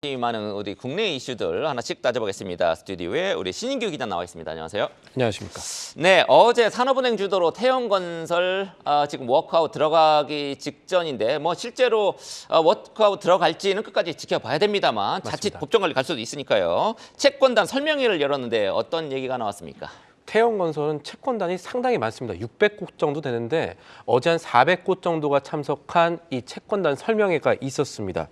많은 우리 국내 이슈들 하나씩 따져보겠습니다. 스튜디오에 우리 신인규 기자 나와 있습니다. 안녕하세요. 안녕하십니까. 네, 어제 산업은행 주도로 태형건설 지금 워크아웃 들어가기 직전인데 뭐 실제로 워크아웃 들어갈지는 끝까지 지켜봐야 됩니다만 자칫 맞습니다. 법정 관리 갈 수도 있으니까요. 채권단 설명회를 열었는데 어떤 얘기가 나왔습니까? 태형건설은 채권단이 상당히 많습니다. 600곳 정도 되는데 어제 한 400곳 정도가 참석한 이 채권단 설명회가 있었습니다.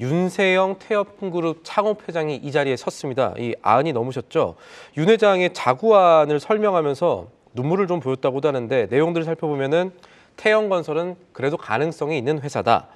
윤세영 태엽그룹 창업회장이 이 자리에 섰습니다. 이 아흔이 넘으셨죠. 윤 회장의 자구안을 설명하면서 눈물을 좀 보였다고도 하는데 내용들을 살펴보면은 태형건설은 그래도 가능성이 있는 회사다.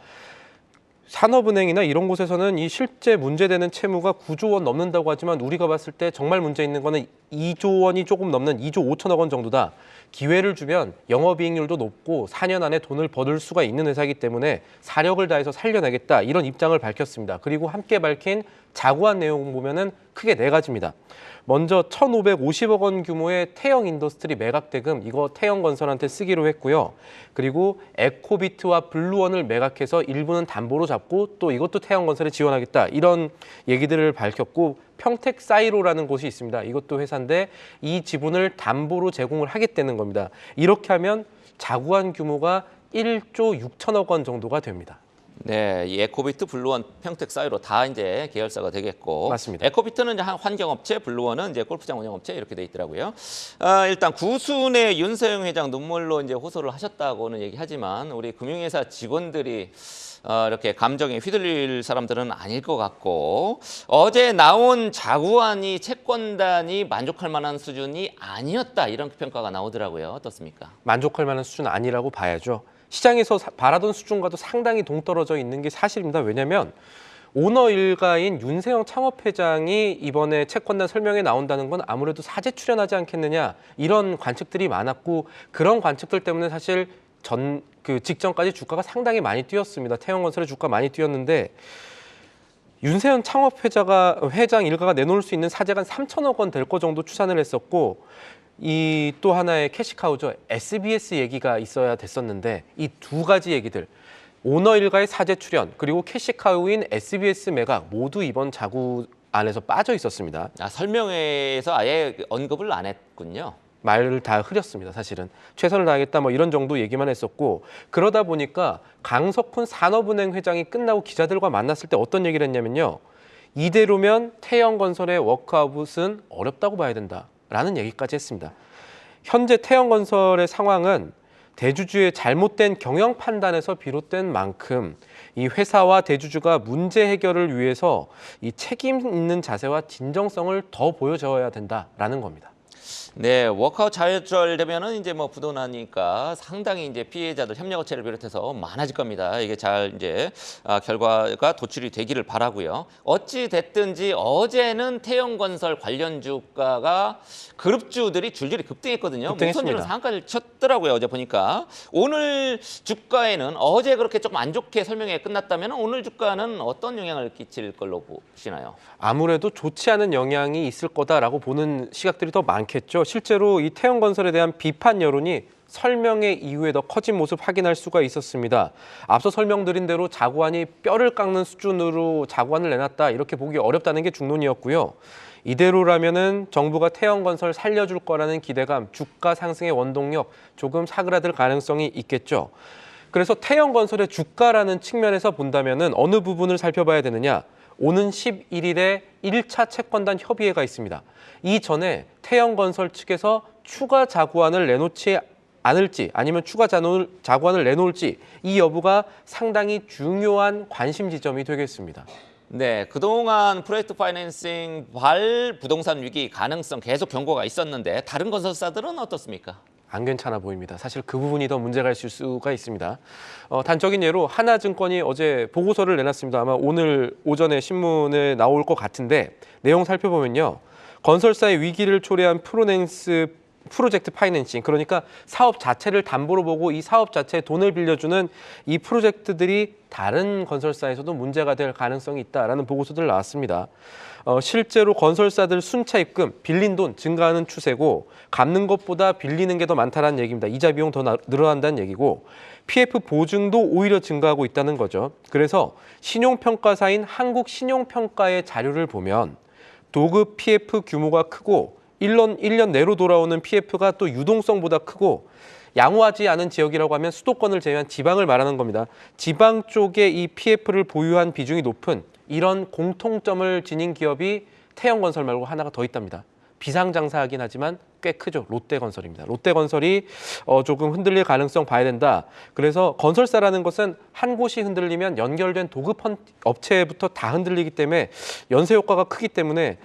산업은행이나 이런 곳에서는 이 실제 문제되는 채무가 9조 원 넘는다고 하지만 우리가 봤을 때 정말 문제 있는 거는 2조 원이 조금 넘는 2조 5천억 원 정도다. 기회를 주면 영업이익률도 높고 4년 안에 돈을 버을 수가 있는 회사이기 때문에 사력을 다해서 살려내겠다. 이런 입장을 밝혔습니다. 그리고 함께 밝힌 자구안 내용 보면은 크게 네 가지입니다. 먼저 1,550억 원 규모의 태형 인더스트리 매각 대금 이거 태형건설한테 쓰기로 했고요. 그리고 에코비트와 블루원을 매각해서 일부는 담보로 잡고 또 이것도 태형건설에 지원하겠다. 이런 얘기들을 밝혔고 평택사이로라는 곳이 있습니다. 이것도 회사인데 이 지분을 담보로 제공을 하겠다는 겁니다. 이렇게 하면 자구안 규모가 1조 6천억 원 정도가 됩니다. 네, 이 에코비트, 블루원, 평택사이로 다 이제 계열사가 되겠고, 맞습니다. 에코비트는 이제 환경업체, 블루원은 이제 골프장 운영업체 이렇게 돼 있더라고요. 일단 구순의 윤세영 회장 눈물로 이제 호소를 하셨다고는 얘기하지만 우리 금융회사 직원들이 이렇게 감정에 휘둘릴 사람들은 아닐 것 같고 어제 나온 자구안이 채권단이 만족할 만한 수준이 아니었다 이런 평가가 나오더라고요. 어떻습니까? 만족할 만한 수준 아니라고 봐야죠. 시장에서 바라던 수준과도 상당히 동떨어져 있는 게 사실입니다. 왜냐하면 오너 일가인 윤세영 창업회장이 이번에 채권단 설명에 나온다는 건 아무래도 사재 출연하지 않겠느냐 이런 관측들이 많았고 그런 관측들 때문에 사실 직전까지 주가가 상당히 많이 뛰었습니다. 태형건설의 주가 많이 뛰었는데 윤세영 회장 일가가 내놓을 수 있는 사재가 3천억 원 될 거 정도 추산을 했었고 이 또 하나의 캐시카우죠. SBS 얘기가 있어야 됐었는데 이 두 가지 얘기들 오너 일가의 사재 출연 그리고 캐시카우인 SBS 매각 모두 이번 자구 안에서 빠져 있었습니다. 설명회에서 아예 언급을 안 했군요. 말을 다 흐렸습니다. 사실은 최선을 다하겠다 뭐 이런 정도 얘기만 했었고 그러다 보니까 강석훈 산업은행 회장이 끝나고 기자들과 만났을 때 어떤 얘기를 했냐면요. 이대로면 태형건설의 워크아웃은 어렵다고 봐야 된다라는 얘기까지 했습니다. 현재 태형건설의 상황은 대주주의 잘못된 경영 판단에서 비롯된 만큼 이 회사와 대주주가 문제 해결을 위해서 이 책임 있는 자세와 진정성을 더 보여줘야 된다라는 겁니다. 네, 워크아웃 좌절되면은 이제 뭐 부도나니까 상당히 이제 피해자들 협력업체를 비롯해서 많아질 겁니다. 이게 잘 이제 결과가 도출이 되기를 바라고요. 어찌 됐든지 어제는 태형건설 관련 주가가 그룹주들이 줄줄이 급등했거든요. 우선주는 상한가를 쳤더라고요. 어제 보니까 오늘 주가에는 어제 그렇게 조금 안 좋게 설명회 끝났다면 오늘 주가는 어떤 영향을 끼칠 걸로 보시나요? 아무래도 좋지 않은 영향이 있을 거다라고 보는 시각들이 더 많겠죠. 실제로 이 태형건설에 대한 비판 여론이 설명회 이후에 더 커진 모습 확인할 수가 있었습니다. 앞서 설명드린 대로 자구안이 뼈를 깎는 수준으로 자구안을 내놨다 이렇게 보기 어렵다는 게 중론이었고요. 이대로라면은 정부가 태형건설 살려줄 거라는 기대감, 주가 상승의 원동력 조금 사그라들 가능성이 있겠죠. 그래서 태형건설의 주가라는 측면에서 본다면은 어느 부분을 살펴봐야 되느냐? 오는 11일에 1차 채권단 협의회가 있습니다. 이전에 태형건설 측에서 추가 자구안을 내놓지 않을지 아니면 추가 자구안을 내놓을지 이 여부가 상당히 중요한 관심 지점이 되겠습니다. 네, 그동안 프로젝트 파이낸싱 부동산 위기 가능성 계속 경고가 있었는데 다른 건설사들은 어떻습니까? 안 괜찮아 보입니다. 사실 그 부분이 더 문제가 있을 수가 있습니다. 단적인 예로 하나증권이 어제 보고서를 내놨습니다. 아마 오늘 오전에 신문에 나올 것 같은데 내용 살펴보면요. 건설사의 위기를 초래한 프로넥스 프로젝트 파이낸싱, 그러니까 사업 자체를 담보로 보고 이 사업 자체에 돈을 빌려주는 이 프로젝트들이 다른 건설사에서도 문제가 될 가능성이 있다라는 보고서들 나왔습니다. 실제로 건설사들 순차 입금, 빌린 돈 증가하는 추세고 갚는 것보다 빌리는 게 더 많다는 얘기입니다. 이자 비용 더 늘어난다는 얘기고 PF 보증도 오히려 증가하고 있다는 거죠. 그래서 신용평가사인 한국신용평가의 자료를 보면 도급 PF 규모가 크고 1년 내로 돌아오는 PF가 또 유동성보다 크고 양호하지 않은 지역이라고 하면 수도권을 제외한 지방을 말하는 겁니다. 지방 쪽에 이 PF를 보유한 비중이 높은 이런 공통점을 지닌 기업이 태형건설 말고 하나가 더 있답니다. 비상장사하긴 하지만 꽤 크죠. 롯데건설입니다. 롯데건설이 조금 흔들릴 가능성 봐야 된다. 그래서 건설사라는 것은 한 곳이 흔들리면 연결된 도급 업체부터 다 흔들리기 때문에 연쇄 효과가 크기 때문에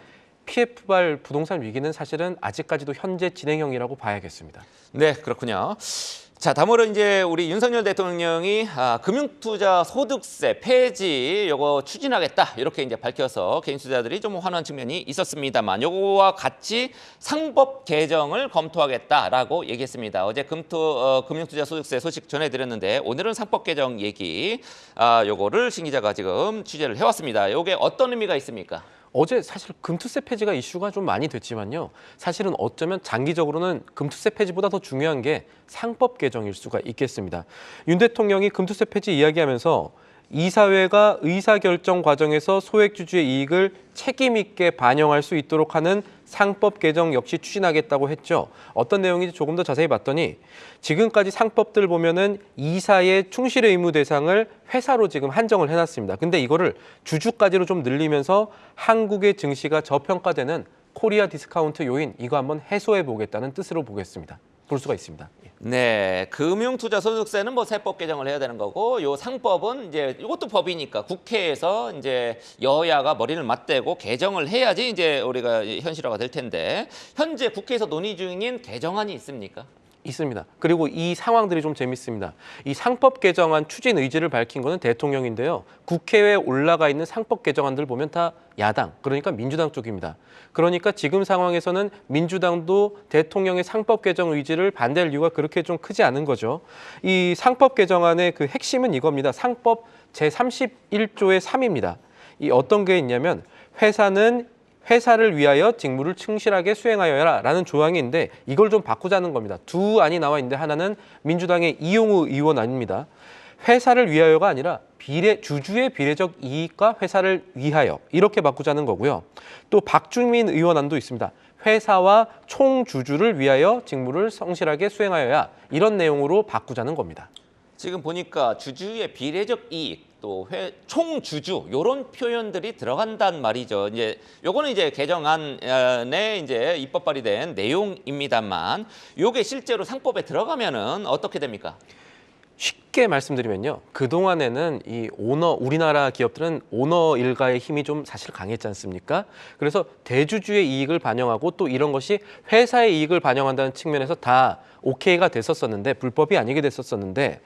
PF발 부동산 위기는 사실은 아직까지도 현재 진행형이라고 봐야겠습니다. 네, 그렇군요. 자, 다음으로 이제 우리 윤석열 대통령이 금융투자 소득세 폐지 요거 추진하겠다 이렇게 이제 밝혀서 개인 투자자들이 좀 환호한 측면이 있었습니다만 요거와 같이 상법 개정을 검토하겠다라고 얘기했습니다. 어제 금융투자 소득세 소식 전해드렸는데 오늘은 상법 개정 얘기 요거를 신 기자가 지금 취재를 해왔습니다. 요게 어떤 의미가 있습니까? 어제 사실 금투세 폐지가 이슈가 좀 많이 됐지만요. 사실은 어쩌면 장기적으로는 금투세 폐지보다 더 중요한 게 상법 개정일 수가 있겠습니다. 윤 대통령이 금투세 폐지 이야기하면서 이사회가 의사결정 과정에서 소액주주의 이익을 책임 있게 반영할 수 있도록 하는 상법 개정 역시 추진하겠다고 했죠. 어떤 내용인지 조금 더 자세히 봤더니 지금까지 상법들 보면은 이사의 충실 의무 대상을 회사로 지금 한정을 해놨습니다. 근데 이거를 주주까지로 좀 늘리면서 한국의 증시가 저평가되는 코리아 디스카운트 요인 이거 한번 해소해 보겠다는 뜻으로 보겠습니다. 볼 수가 있습니다. 네, 금융투자소득세는 뭐 세법 개정을 해야 되는 거고, 요 상법은 이제 이것도 법이니까 국회에서 이제 여야가 머리를 맞대고 개정을 해야지 이제 우리가 현실화가 될 텐데 현재 국회에서 논의 중인 개정안이 있습니까? 있습니다. 그리고 이 상황들이 좀 재밌습니다. 이 상법 개정안 추진 의지를 밝힌 거는 대통령인데요. 국회에 올라가 있는 상법 개정안들 보면 다 야당, 그러니까 민주당 쪽입니다. 그러니까 지금 상황에서는 민주당도 대통령의 상법 개정 의지를 반대할 이유가 그렇게 좀 크지 않은 거죠. 이 상법 개정안의 그 핵심은 이겁니다. 상법 제31조의 3입니다. 이 어떤 게 있냐면 회사를 위하여 직무를 충실하게 수행하여라 라는 조항이 있는데 이걸 좀 바꾸자는 겁니다. 두 안이 나와 있는데 하나는 민주당의 이용우 의원 아닙니다. 회사를 위하여가 아니라 주주의 비례적 이익과 회사를 위하여 이렇게 바꾸자는 거고요. 또 박주민 의원 안도 있습니다. 회사와 총주주를 위하여 직무를 성실하게 수행하여야 이런 내용으로 바꾸자는 겁니다. 지금 보니까 주주의 비례적 이익 또 총주주 요런 표현들이 들어간단 말이죠. 이제 요거는 이제 개정안에 이제 입법 발의된 내용입니다만 요게 실제로 상법에 들어가면은 어떻게 됩니까? 쉽게 말씀드리면요. 그동안에는 우리나라 기업들은 오너 일가의 힘이 좀 사실 강했지 않습니까? 그래서 대주주의 이익을 반영하고 또 이런 것이 회사의 이익을 반영한다는 측면에서 다 오케이가 됐었었는데 불법이 아니게 됐었었는데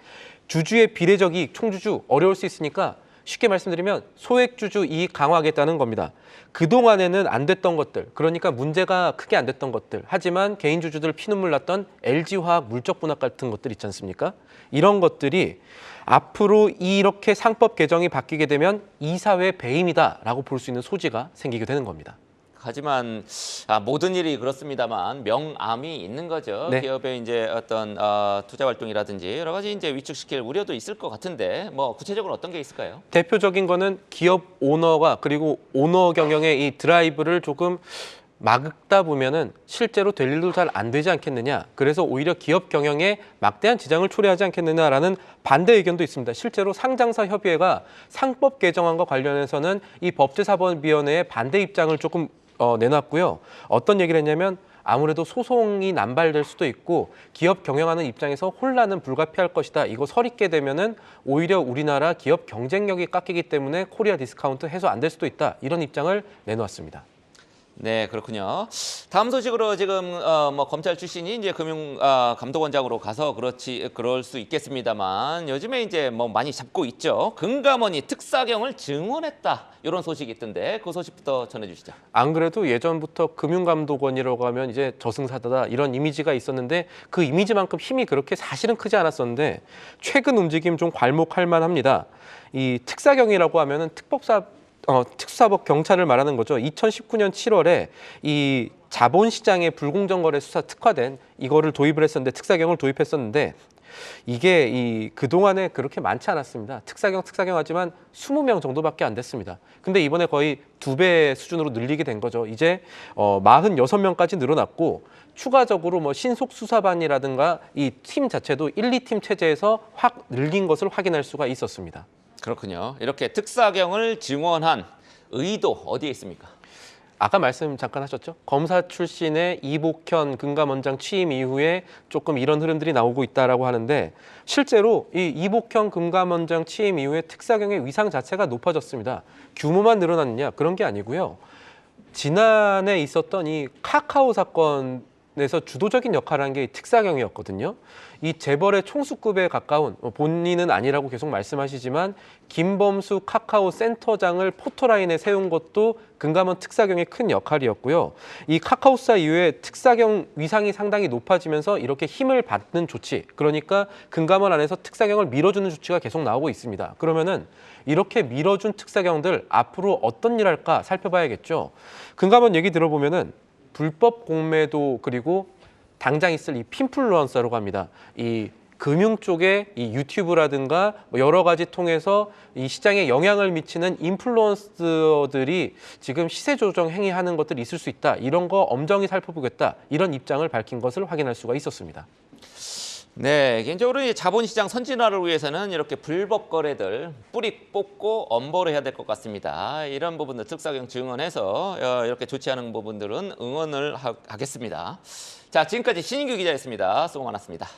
주주의 비례적 이익, 총주주 어려울 수 있으니까 쉽게 말씀드리면 소액주주 이익 강화하겠다는 겁니다. 그동안에는 안 됐던 것들, 그러니까 문제가 크게 안 됐던 것들, 하지만 개인 주주들 피눈물 났던 LG화학 물적 분할 같은 것들 있지 않습니까? 이런 것들이 앞으로 이렇게 상법 개정이 바뀌게 되면 이사회 배임이다라고 볼 수 있는 소지가 생기게 되는 겁니다. 하지만 모든 일이 그렇습니다만 명암이 있는 거죠. 네. 기업의 이제 어떤 투자 활동이라든지 여러 가지 이제 위축시킬 우려도 있을 것 같은데 뭐 구체적으로 어떤 게 있을까요? 대표적인 거는 기업 오너가 그리고 오너 경영의 이 드라이브를 조금 막다 보면은 실제로 될 일도 잘 안 되지 않겠느냐. 그래서 오히려 기업 경영에 막대한 지장을 초래하지 않겠느냐라는 반대 의견도 있습니다. 실제로 상장사 협의회가 상법 개정안과 관련해서는 이 법제사법위원회의 반대 입장을 조금 내놨고요. 어떤 얘기를 했냐면 아무래도 소송이 남발될 수도 있고 기업 경영하는 입장에서 혼란은 불가피할 것이다. 이거 서립게 되면은 오히려 우리나라 기업 경쟁력이 깎이기 때문에 코리아 디스카운트 해소 안 될 수도 있다. 이런 입장을 내놓았습니다. 네, 그렇군요. 다음 소식으로 지금 뭐 검찰 출신이 이제 금융 감독원장으로 가서 그럴 수 있겠습니다만 요즘에 이제 뭐 많이 잡고 있죠. 금감원이 특사경을 증원했다. 이런 소식이 있던데 그 소식부터 전해주시죠. 안 그래도 예전부터 금융감독원이라고 하면 이제 저승사자다 이런 이미지가 있었는데 그 이미지만큼 힘이 그렇게 사실은 크지 않았었는데 최근 움직임 좀 괄목할 만합니다. 이 특사경이라고 하면은 특수사법 경찰을 말하는 거죠. 2019년 7월에 이 자본시장의 불공정 거래 수사 특화된 이거를 도입을 했었는데 특사경을 도입했었는데 이게 그동안에 그렇게 많지 않았습니다. 특사경 하지만 20명 정도밖에 안 됐습니다. 근데 이번에 거의 2배 수준으로 늘리게 된 거죠. 이제 46명까지 늘어났고 추가적으로 뭐 신속수사반이라든가 이 팀 자체도 1, 2팀 체제에서 확 늘린 것을 확인할 수가 있었습니다. 그렇군요. 이렇게 특사경을 증원한 의도 어디에 있습니까? 아까 말씀 잠깐 하셨죠? 검사 출신의 이복현 금감원장 취임 이후에 조금 이런 흐름들이 나오고 있다라고 하는데 실제로 이 이복현 금감원장 취임 이후에 특사경의 위상 자체가 높아졌습니다. 규모만 늘어났느냐? 그런 게 아니고요. 지난해 있었던 이 카카오 사건에서 주도적인 역할을 한 게 특사경이었거든요. 이 재벌의 총수급에 가까운 본인은 아니라고 계속 말씀하시지만 김범수 카카오 센터장을 포토라인에 세운 것도 금감원 특사경의 큰 역할이었고요. 이 카카오사 이후에 특사경 위상이 상당히 높아지면서 이렇게 힘을 받는 조치, 그러니까 금감원 안에서 특사경을 밀어주는 조치가 계속 나오고 있습니다. 그러면은 이렇게 밀어준 특사경들 앞으로 어떤 일 할까 살펴봐야겠죠. 금감원 얘기 들어보면은 불법 공매도 그리고 당장 있을 이 핀플루언서라고 합니다. 이 금융 쪽에 이 유튜브라든가 뭐 여러 가지 통해서 이 시장에 영향을 미치는 인플루언서들이 지금 시세 조정 행위하는 것들이 있을 수 있다. 이런 거 엄정히 살펴보겠다. 이런 입장을 밝힌 것을 확인할 수가 있었습니다. 네, 개인적으로 이 자본시장 선진화를 위해서는 이렇게 불법 거래들 뿌리 뽑고 엄벌을 해야 될 것 같습니다. 이런 부분들 특사경 증언해서 이렇게 조치하는 부분들은 응원을 하겠습니다. 자, 지금까지 신인규 기자였습니다. 수고 많았습니다.